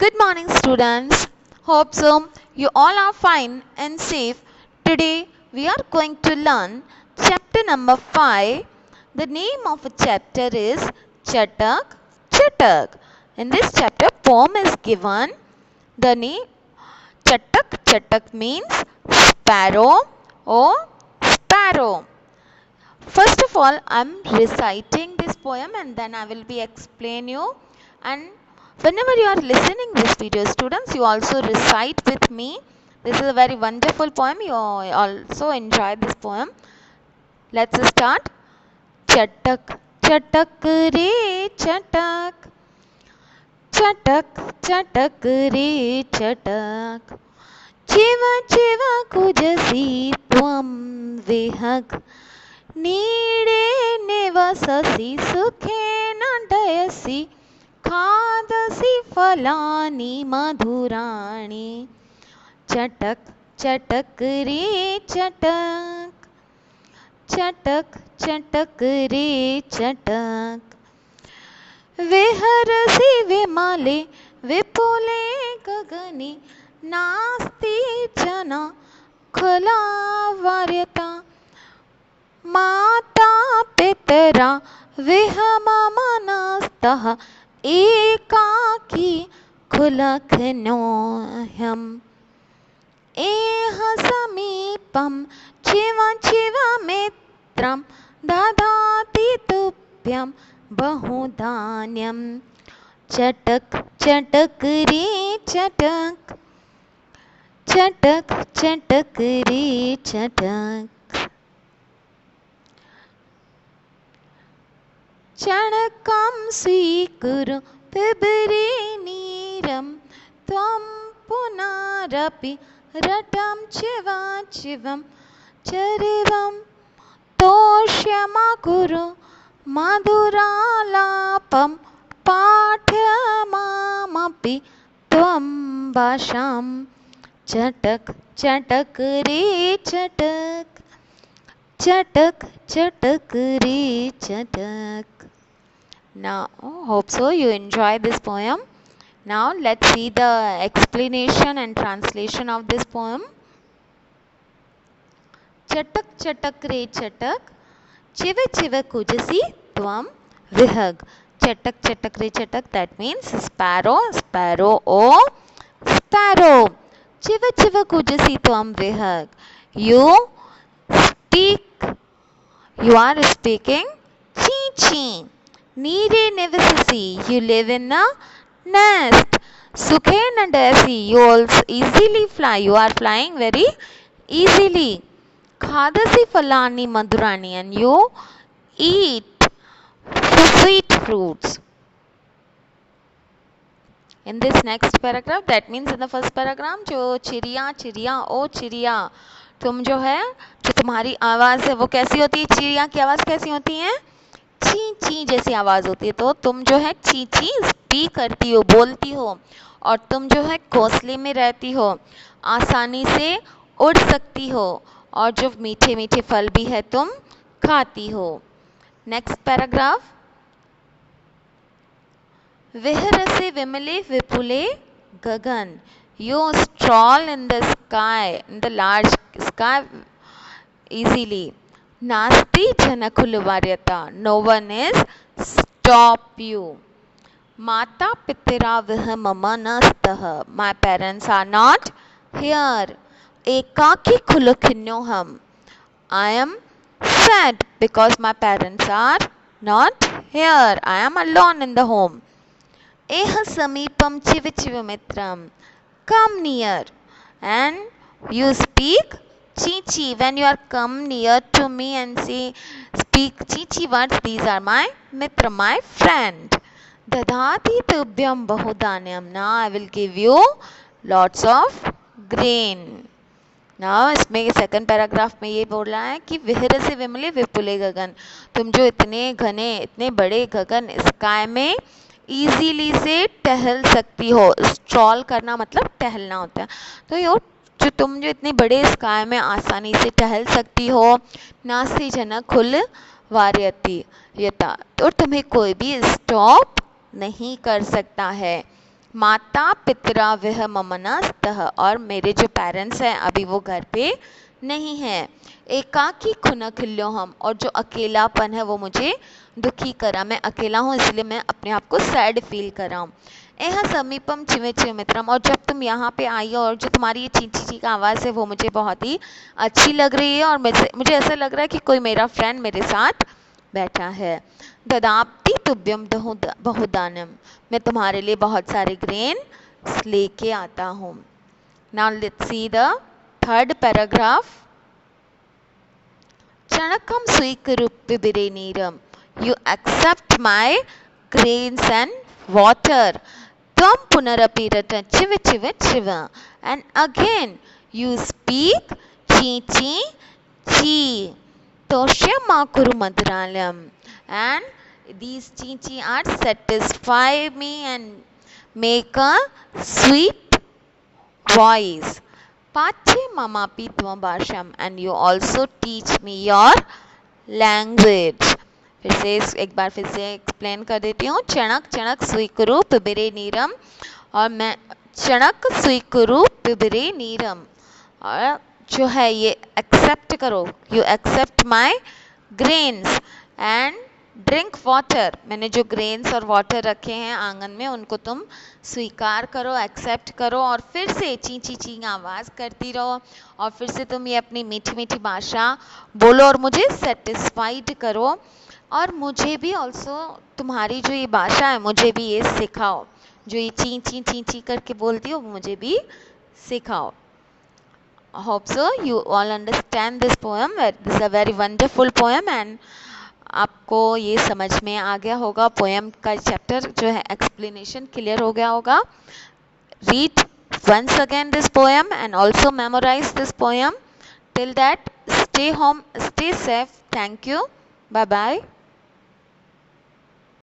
Good morning, students. Hope so. You all are fine and safe. Today we are going to learn chapter number 5. The name of a chapter is Chatak Chatak. In this chapter, poem is given. The name Chatak Chatak means sparrow or sparrow. First of all, I'm reciting this poem and then I will be explain you. And whenever you are listening this video, students, you also recite with me. This is a very wonderful poem. You also enjoy this poem. Let's start. Chatak, chatak re chatak. Chatak, chatak re chatak. Chiva, chiva kujasi tvam vihag. नीडे निवससि सुखेन डयसि खादसि फलानि मधुराणि चटक चटक रे चटक चटक चटक रे चटक विहरसि विमले विपुले गगने नास्ति जना खुला वार्यता माता पितरा विहममनस्तः एकाकी खुलखनोऽहम् एह समीपं चिव चिवमित्रं ददाति तुभ्यं बहुधान्यं चटक चटक रे चटक चटक चटक रे चटक चणकं स्वीकुरु पिबरे नीरं त्वं पुनरपि रटं चिवं चरिवं तोष्यमकुरु मधुरालापं पाठ्यमामपि त्वं भाषां चटक चटक रे चटक चटक चटक रे चटक. Now, hope so you enjoy this poem. Now, let's see the explanation and translation of this poem. Chatak chatak re chatak, chiva chiva kujasi tvam vihag. Chatak chatak re chatak, that means sparrow, sparrow, oh sparrow. Chiva chiva kujasi tvam vihag. You speak, you are speaking chee chee. Neere nevasasi, you live in a nest. Sukhen and asi, you also easily fly, you are flying very easily. Khadasi falani madhurani, and you eat sweet fruits. In this next paragraph, that means in the first paragraph, जो चिड़िया चिड़िया ओ चिड़िया, तुम जो है, जो तुम्हारी आवाज़ है वो कैसी होती है? चिड़िया की आवाज़ कैसी होती है? ची ची जैसी आवाज़ होती है. तो तुम जो है ची ची स्पीक करती हो, बोलती हो, और तुम जो है घोंसले में रहती हो, आसानी से उड़ सकती हो, और जो मीठे मीठे फल भी है तुम खाती हो. Next paragraph. विहरसे विमले विपुले गगन, you stroll in the sky, in the large sky easily. Nasti janakulu varyata, no one is stop you. Mata pitira vihamama nastah, my parents are not here. Ekaki khulukhinyoham, I am sad because my parents are not here. I am alone in the home. Eha samipam chivichivimitram, come near. And you speak chi chi when you are come near to me and say speak chi chi words. These are my mitra, my friend. Dadati tubhyam bahudanyam, now I will give you lots of grain. Now इसमें second paragraph में ये बोल रहा है कि विहर से विमले विपुले गगन, तुम जो इतने घने इतने बड़े गगन स्काई में इजीली से टहल सकती हो. स्ट्रॉल करना मतलब टहलना होता है. तो यो जो तुम जो इतने बड़े स्काई में आसानी से टहल सकती हो. नास्ति जन खुल वार्यति यता, तो तुम्हें कोई भी स्टॉप नहीं कर सकता है. माता पितरा वह ममनास्तः, और मेरे जो पेरेंट्स हैं अभी वो घर पे नहीं है। एकाकी खुनखिल्यो हम, और जो अकेलापन है वो मुझे दुखी करा, मैं अकेला हूँ इसलिए मैं अपने आप को सैड फील कर रहा हूँ। एह समीपम चिवे चिवे मित्रम, और जब तुम यहाँ पे आई हो और जो तुम्हारी ये ची ची ची का आवाज़ है वो मुझे बहुत ही अच्छी लग रही है, और मुझे ऐसा लग रहा है कि कोई मेरा फ्रेंड मेरे साथ बैठा है। ददाप्ति तुभ्यम बहुदानम, मैं तुम्हारे लिए बहुत सारे ग्रेन लेके आता हूँ। Now let's see the third paragraph. चणकम स्वीकुरुप्य नीरम, you accept my grains and water. Tvam punarapi rata chiva chiva chiva. And again you speak chi chi chi. Toshyama kuru madhuralam. And these chi chi are satisfy me and make a sweet voice. Pache mamapi tvam bhasham, and you also teach me your language. फिर से एक बार फिर से explain कर देती हूँ। चणक चणक स्वीकुरु पिबिरे नीरम, और मैं चणक स्वीकुरु पिबिरे नीरम, और जो है ये एक्सेप्ट करो, you accept my grains and drink water, मैंने जो ग्रेन्स और वाटर रखे हैं आंगन में उनको तुम स्वीकार करो, एक्सेप्ट करो, और फिर से ची ची ची आवाज़ करती रहो, और फिर से तुम ये अपनी मीठी मीठी भाषा बोलो और मुझे सेटिस्फाइड करो, और मुझे भी ऑल्सो तुम्हारी जो ये भाषा है मुझे भी ये सिखाओ, जो ये ची ची करके बोलती हो मुझे भी सिखाओ। Hope so you all understand this poem, this is a very wonderful poem, and आपको ये समझ में आ गया होगा, पोएम का चैप्टर जो है एक्सप्लेनेशन क्लियर हो गया होगा। Read once again this poem and also memorize this poem. Till that, stay home, stay safe. Thank you. Bye bye.